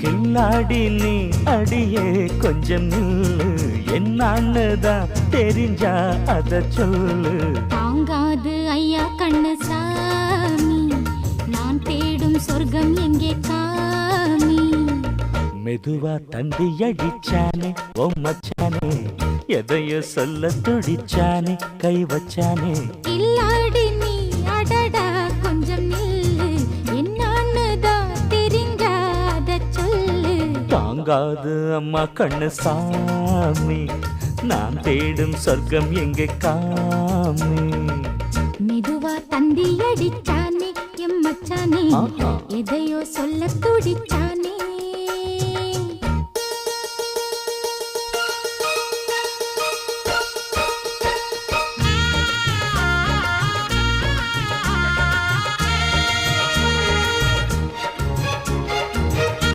கில்லாடி நீ அடியே கொஞ்சம் நில்லு, என்னன்னுதான் தெரிஞ்சா அத சொல்லு. தாங்காது ஐயா கண்ணு சாமி, நான் தேடும் சொர்க்கம் எங்கே காமி. மெதுவா தந்தி அடிச்சானே ஓ மச்சானே, எதையோ சொல்ல துடிச்சானே கை வச்சானே. கில்லாடி நீ அடடா கொஞ்சம் நில்லு, என்னன்னுதான் தெரிஞ்சாத சொல்லு. தாங்காது அம்மா கண்ணு சாமி, நான் தேடும் சொர்க்கம் எங்கே காமி. மெதுவா தந்தி அடிச்சானே எம் மச்சானே, எதையோ சொல்ல துடிச்சானே